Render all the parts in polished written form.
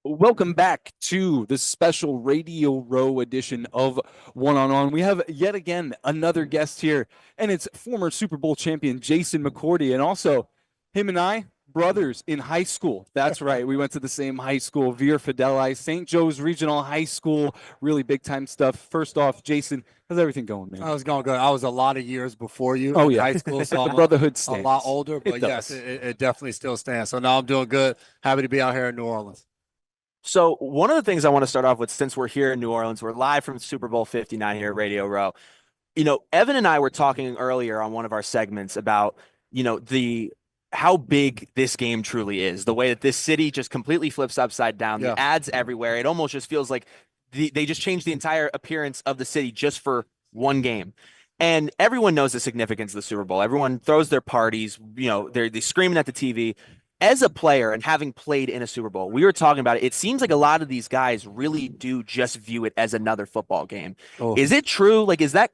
Welcome back to the special Radio Row edition of One on One. We have yet again another guest here, and it's former Super Bowl champion Jason McCourty, and also him and I, brothers in high school. That's right. We went to the same high school, Via Fidelis, St. Joe's Regional High School. Really big time stuff. First off, Jason, how's everything going, man? I was going good. I was a lot of years before you Oh in yeah, high school, so the I'm brotherhood a lot stands. older. It But yes, does. it definitely still stands. So now I'm doing good. Happy to be out here in New Orleans. So one of the things I want to start off with, since we're here in New Orleans, we're live from Super Bowl 59 here at Radio Row. Evan and I were talking earlier on one of our segments about, the how big this game truly is, the way that this city just completely flips upside down, Yeah. the ads everywhere. It almost just feels like they just changed the entire appearance of the city just for one game. And everyone knows the significance of the Super Bowl. Everyone throws their parties, they're screaming at the TV. As a player and having played in a Super Bowl, we were talking about it. It seems like a lot of these guys really do just view it as another football game. Oh, Is it true? Like, is it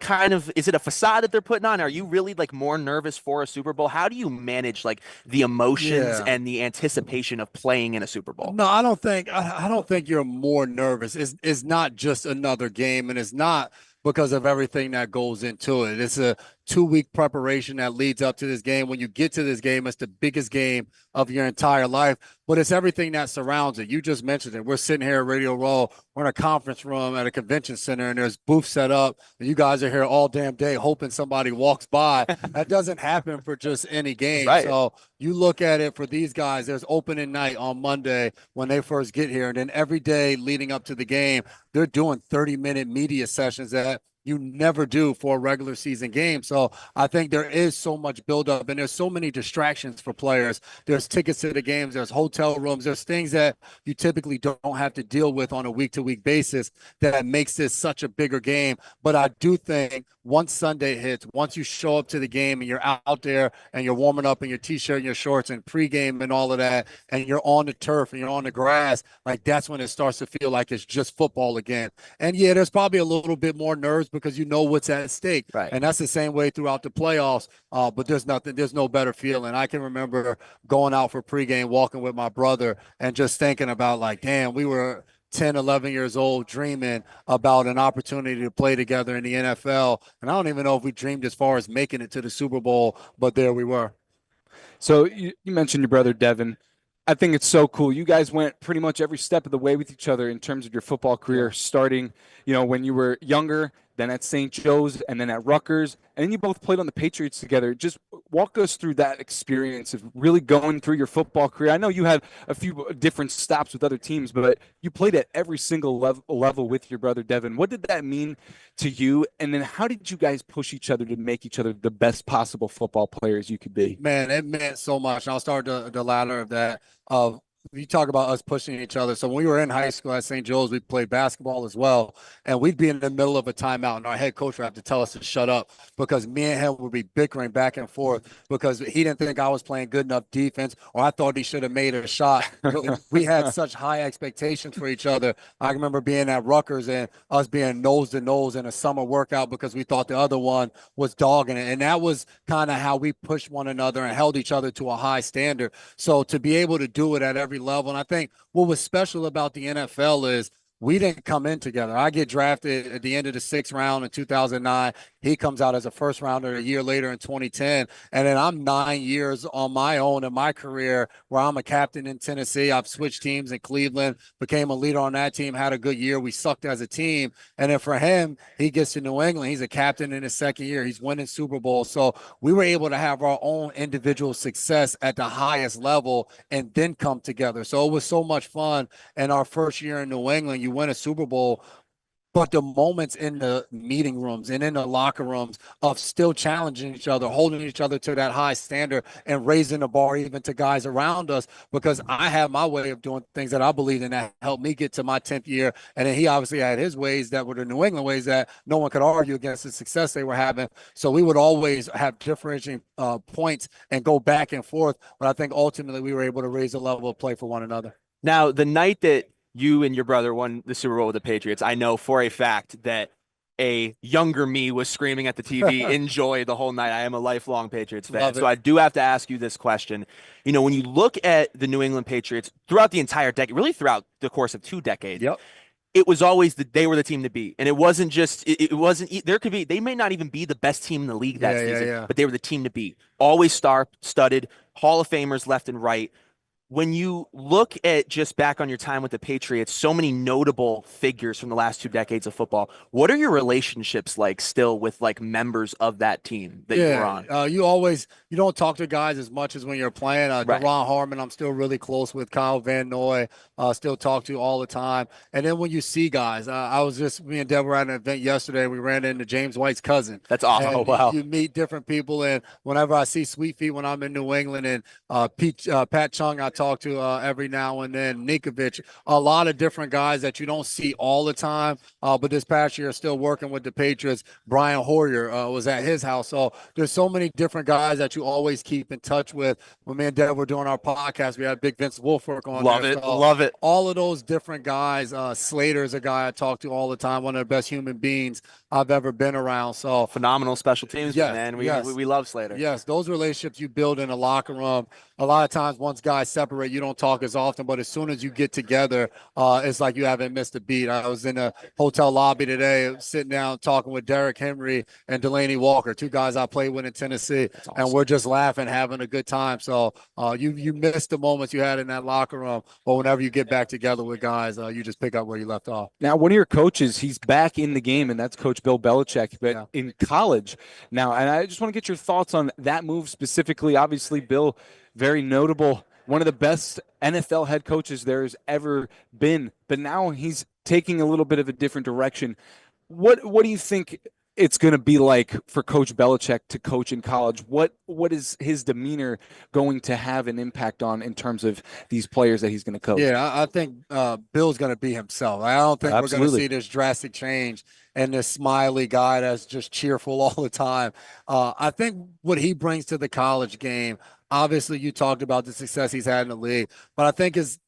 a facade that they're putting on? Are you really like more nervous for a Super Bowl? How do you manage like the emotions yeah. and the anticipation of playing in a Super Bowl? No, I don't think you're more nervous. It's not just another game, and it's not because of everything that goes into it. It's a 2 week preparation that leads up to this game. When you get to this game, it's the biggest game of your entire life, but it's everything that surrounds it. You just mentioned it. We're sitting here at Radio Row. We're in a conference room at a convention center, and there's booths set up, and you guys are here all damn day hoping somebody walks by. That doesn't happen for just any game. Right. So you look at it for these guys, there's opening night on Monday when they first get here, and then every day leading up to the game, they're doing 30-minute media sessions that you never do for a regular season game. So I think there is so much buildup, and there's so many distractions for players. There's tickets to the games, there's hotel rooms, there's things that you typically don't have to deal with on a week-to-week basis that makes this such a bigger game. But I do think once Sunday hits, once you show up to the game and you're out there and you're warming up in your t-shirt and your shorts and pregame and all of that, and you're on the turf and you're on the grass, like that's when it starts to feel like it's just football again. And yeah, there's probably a little bit more nerves because you know what's at stake. Right. And that's the same way throughout the playoffs. But there's no better feeling. I can remember going out for pregame, walking with my brother, and just thinking about like, damn, we were 10, 11 years old dreaming about an opportunity to play together in the NFL. And I don't even know if we dreamed as far as making it to the Super Bowl, but there we were. So you mentioned your brother Devin. I think it's so cool. You guys went pretty much every step of the way with each other in terms of your football career, starting, when you were younger, then at St. Joe's, and then at Rutgers, and then you both played on the Patriots together. Just walk us through that experience of really going through your football career. I know you had a few different stops with other teams, but you played at every single level with your brother Devin. What did that mean to you? And then how did you guys push each other to make each other the best possible football players you could be? Man, it meant so much. And I'll start the ladder of that. Of you talk about us pushing each other. So when we were in high school at St. Joe's, we played basketball as well. And we'd be in the middle of a timeout, and our head coach would have to tell us to shut up because me and him would be bickering back and forth because he didn't think I was playing good enough defense, or I thought he should have made a shot. We had such high expectations for each other. I remember being at Rutgers and us being nose to nose in a summer workout because we thought the other one was dogging it. And that was kind of how we pushed one another and held each other to a high standard. So to be able to do it at every level. And I think what was special about the NFL is we didn't come in together. I get drafted at the end of the sixth round in 2009. He comes out as a first rounder a year later in 2010. And then I'm 9 years on my own in my career where I'm a captain in Tennessee. I've switched teams in Cleveland, became a leader on that team, had a good year. We sucked as a team. And then for him, he gets to New England. He's a captain in his second year. He's winning Super Bowl. So we were able to have our own individual success at the highest level and then come together. So it was so much fun. And our first year in New England, you win a Super Bowl, but the moments in the meeting rooms and in the locker rooms of still challenging each other, holding each other to that high standard and raising the bar even to guys around us, because I have my way of doing things that I believe in that helped me get to my 10th year. And then he obviously had his ways that were the New England ways that no one could argue against the success they were having. So we would always have differentiating points and go back and forth. But I think ultimately we were able to raise the level of play for one another. Now, the night that you and your brother won the Super Bowl with the Patriots, I know for a fact that a younger me was screaming at the TV, enjoy the whole night. I am a lifelong Patriots fan. Love it. So I do have to ask you this question. You know, when you look at the New England Patriots throughout the entire decade, really throughout the course of 2 decades, Yep. it was always they were the team to beat. And it wasn't just, it wasn't, there could be, they may not even be the best team in the league that season, but they were the team to beat. Always star-studded, Hall of Famers left and right. When you look at just back on your time with the Patriots, so many notable figures from the last 2 decades of football. What are your relationships like still with like members of that team that you were on? You don't talk to guys as much as when you're playing. Right. Deron Harmon, I'm still really close with. Kyle Van Noy, still talk to all the time. And then when you see guys, me and Deb were at an event yesterday. We ran into James White's cousin. That's awesome. And oh, wow. You meet different people. And whenever I see Sweet Feet when I'm in New England, and Pat Chung, I talk to every now and then, Nikovic, a lot of different guys that you don't see all the time. But this past year, still working with the Patriots. Brian Hoyer was at his house. So there's so many different guys that you always keep in touch with. When me and Deb were doing our podcast, we had Big Vince Wilfork on. Love there. it. So love it. All of those different guys. Slater's a guy I talk to all the time. One of the best human beings I've ever been around. So phenomenal special teams, man. We love Slater. Yes, those relationships you build in a locker room. A lot of times, once guys separate, you don't talk as often. But as soon as you get together, it's like you haven't missed a beat. I was in a hotel lobby today, sitting down talking with Derrick Henry and Delaney Walker, 2 guys I played with in Tennessee, awesome. And we're just laughing, having a good time. So you miss the moments you had in that locker room, but whenever you get back together with guys, you just pick up where you left off. Now, one of your coaches, he's back in the game, and that's Coach Bill Belichick, but in college now. And I just want to get your thoughts on that move specifically. Obviously, Bill, very notable, one of the best NFL head coaches there has ever been, but now he's taking a little bit of a different direction. What do you think it's going to be like for Coach Belichick to coach in college? What is his demeanor going to have an impact on in terms of these players that he's going to coach? Yeah, I think Bill's going to be himself. I don't think we're going to see this drastic change and this smiley guy that's just cheerful all the time. I think what he brings to the college game, obviously you talked about the success he's had in the league, but I think is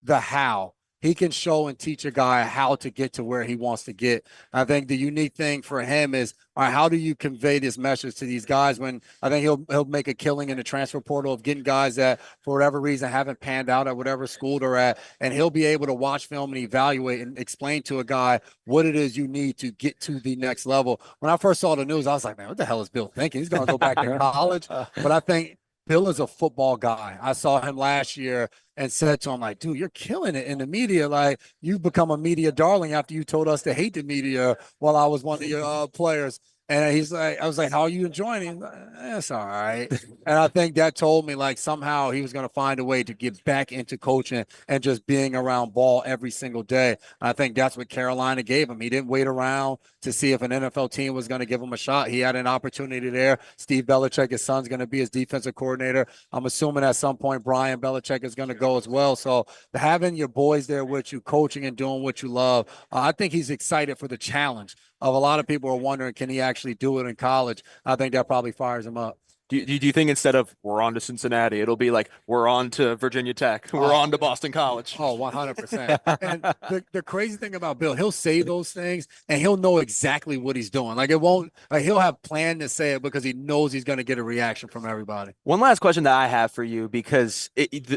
the how. He can show and teach a guy how to get to where he wants to get. I think the unique thing for him is, all right, how do you convey this message to these guys when I think he'll make a killing in the transfer portal of getting guys that for whatever reason haven't panned out at whatever school they're at, and he'll be able to watch film and evaluate and explain to a guy what it is you need to get to the next level. When I first saw the news, I was like, man, what the hell is Bill thinking? He's going to go back to college. But I think Bill is a football guy. I saw him last year and said to him, like, dude, you're killing it in the media. Like, you've become a media darling after you told us to hate the media while I was one of your players. And he's like, I was like, how are you enjoying it? Like, that's all right. And I think that told me like somehow he was going to find a way to get back into coaching and just being around ball every single day. And I think that's what Carolina gave him. He didn't wait around to see if an NFL team was going to give him a shot. He had an opportunity there. Steve Belichick, his son's going to be his defensive coordinator. I'm assuming at some point Brian Belichick is going to go as well. So having your boys there with you, coaching and doing what you love, I think he's excited for the challenge of a lot of people are wondering, can he actually do it in college? I think that probably fires him up. Do you think instead of we're on to Cincinnati, it'll be like we're on to Virginia Tech, we're on to Boston College? Oh, 100%. And the crazy thing about Bill, he'll say those things and he'll know exactly what he's doing. Like it won't, like he'll have planned to say it because he knows he's going to get a reaction from everybody. One last question that I have for you, because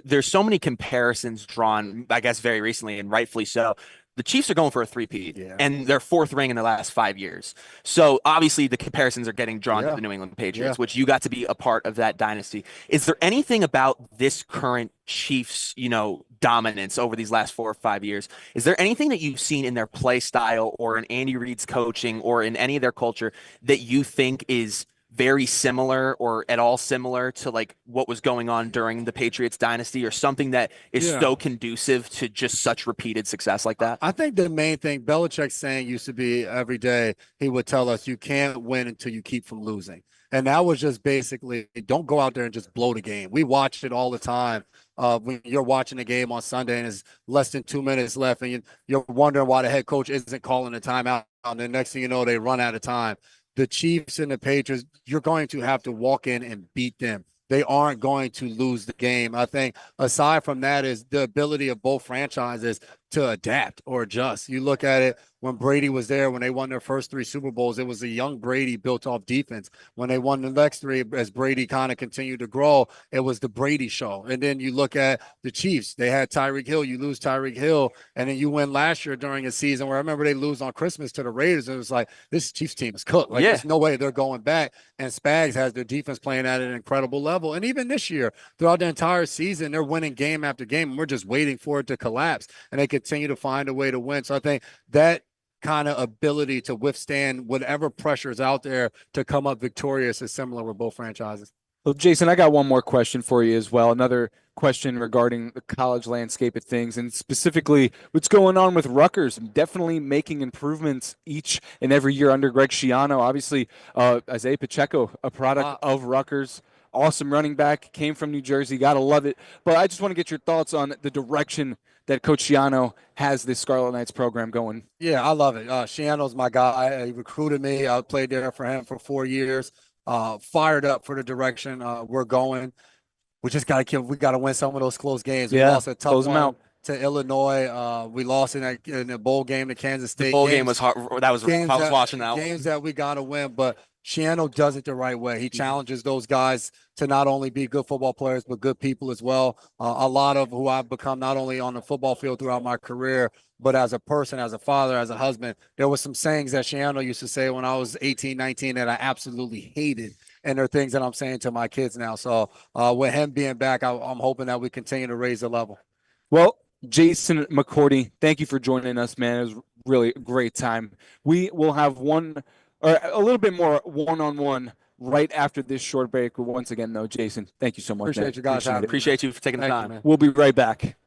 there's so many comparisons drawn, I guess, very recently, and rightfully so. The Chiefs are going for a three-peat, and their 4th ring in the last 5 years. So obviously the comparisons are getting drawn to the New England Patriots, which you got to be a part of that dynasty. Is there anything about this current Chiefs, dominance over these last 4 or 5 years? Is there anything that you've seen in their play style or in Andy Reid's coaching or in any of their culture that you think is very similar or at all similar to like what was going on during the Patriots dynasty, or something that is so conducive to just such repeated success like that? I think the main thing Belichick's saying used to be every day, he would tell us, you can't win until you keep from losing. And that was just basically, don't go out there and just blow the game. We watched it all the time. When you're watching the game on Sunday and it's less than 2 minutes left and you're wondering why the head coach isn't calling a timeout. And the next thing you know, they run out of time. The Chiefs and the Patriots, you're going to have to walk in and beat them. They aren't going to lose the game. I think aside from that is the ability of both franchises to adapt or adjust. You look at it when Brady was there, when they won their first 3 Super Bowls, it was a young Brady built off defense. When they won the next 3, as Brady kind of continued to grow, it was the Brady show. And then you look at the Chiefs, they had Tyreek Hill. You lose Tyreek Hill, and then you win last year during a season where I remember they lose on Christmas to the Raiders. And it was like, this Chiefs team is cooked. Like, there's no way they're going back. And Spags has their defense playing at an incredible level. And even this year, throughout the entire season, they're winning game after game, and we're just waiting for it to collapse. And they continue to find a way to win. So I think that kind of ability to withstand whatever pressure is out there to come up victorious is similar with both franchises. Well, Jason, I got one more question for you as well. Another question regarding the college landscape of things, and specifically what's going on with Rutgers. Definitely making improvements each and every year under Greg Schiano. Obviously, Isaiah Pacheco, a product of Rutgers. Awesome running back, came from New Jersey. Got to love it. But I just want to get your thoughts on the direction that Coach Schiano has this Scarlet Knights program going. Yeah, I love it. Schiano's my guy. He recruited me. I played there for him for 4 years. Fired up for the direction we're going. We just got to we got to win some of those close games. We lost a tough one to Illinois. We lost in the bowl game to Kansas State. The bowl game was hard. I was watching that. Games that we got to win, but Schiano does it the right way. He challenges those guys to not only be good football players, but good people as well. A lot of who I've become, not only on the football field throughout my career, but as a person, as a father, as a husband. There were some sayings that Schiano used to say when I was 18, 19 that I absolutely hated. And they're things that I'm saying to my kids now. So with him being back, I'm hoping that we continue to raise the level. Well, Jason McCourty, thank you for joining us, man. It was really a great time. We will have a little bit more one-on-one right after this short break. Once again, though, Jason, thank you so much. Appreciate you guys. Appreciate you for taking the time. We'll be right back.